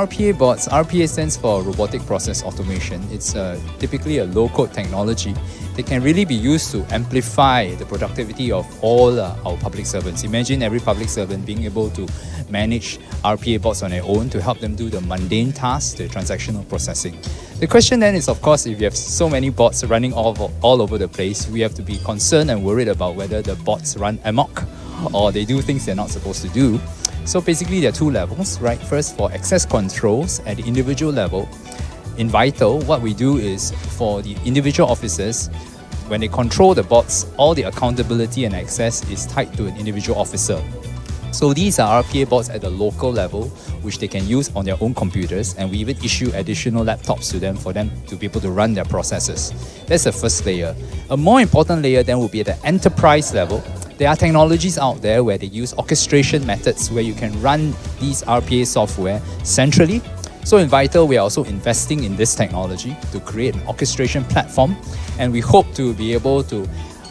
RPA bots, RPA stands for Robotic Process Automation. It's typically a low-code technology that can really be used to amplify the productivity of all our public servants. Imagine every public servant being able to manage RPA bots on their own to help them do the mundane tasks, the transactional processing. The question then is, of course, if you have so many bots running all over the place, we have to be concerned and worried about whether the bots run amok or they do things they're not supposed to do. So basically there are two levels, right? First, for access controls at the individual level. In Vital, what we do is for the individual officers, when they control the bots, all the accountability and access is tied to an individual officer. So these are RPA bots at the local level, which they can use on their own computers, and we even issue additional laptops to them for them to be able to run their processes. That's the first layer. A more important layer then will be at the enterprise level. There are technologies out there where they use orchestration methods where you can run these RPA software centrally. So in Vital, we are also investing in this technology to create an orchestration platform, and we hope to be able to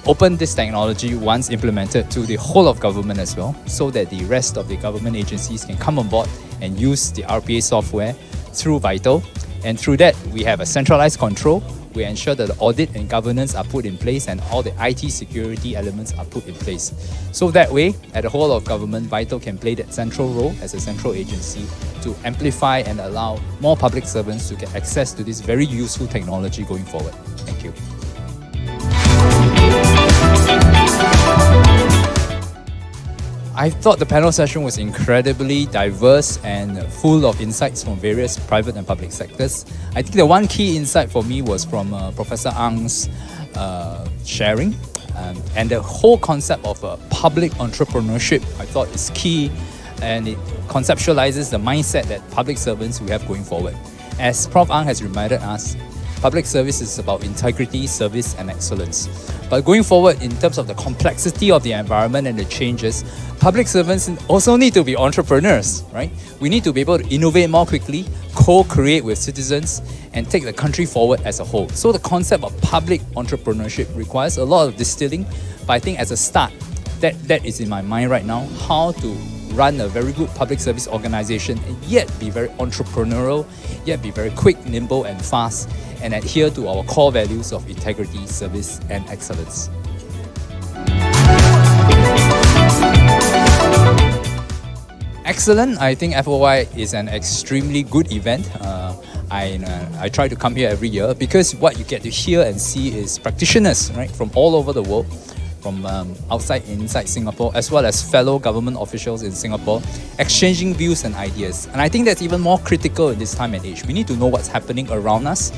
open this technology once implemented to the whole of government as well, so that the rest of the government agencies can come on board and use the RPA software through Vital. And through that, we have a centralized control. We ensure that the audit and governance are put in place and all the IT security elements are put in place. So that way, at the whole of government, Vital can play that central role as a central agency to amplify and allow more public servants to get access to this very useful technology going forward. Thank you. I thought the panel session was incredibly diverse and full of insights from various private and public sectors. I think the one key insight for me was from Professor Ang's sharing, and the whole concept of public entrepreneurship I thought is key, and it conceptualizes the mindset that public servants will have going forward. As Prof Ang has reminded us, public service is about integrity, service and excellence. But going forward, in terms of the complexity of the environment and the changes, public servants also need to be entrepreneurs, right? We need to be able to innovate more quickly, co-create with citizens, and take the country forward as a whole. So the concept of public entrepreneurship requires a lot of distilling, but I think as a start, that is in my mind right now, how to run a very good public service organization and yet be very entrepreneurial, yet be very quick, nimble and fast, and adhere to our core values of integrity, service and excellence. Excellent. I think FOI is an extremely good event. I try to come here every year because what you get to hear and see is practitioners, right, from all over the world, from outside and inside Singapore, as well as fellow government officials in Singapore, exchanging views and ideas. And I think that's even more critical in this time and age. We need to know what's happening around us,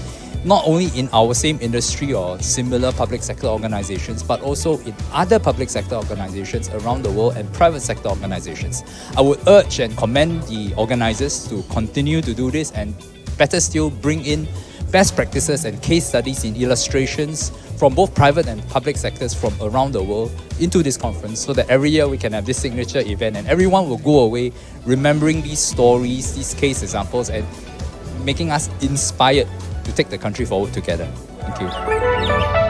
not only in our same industry or similar public sector organizations, but also in other public sector organizations around the world and private sector organizations. I would urge and commend the organizers to continue to do this, and better still, bring in best practices and case studies in illustrations from both private and public sectors from around the world into this conference, so that every year we can have this signature event and everyone will go away remembering these stories, these case examples, and making us inspired to take the country forward together. Thank you.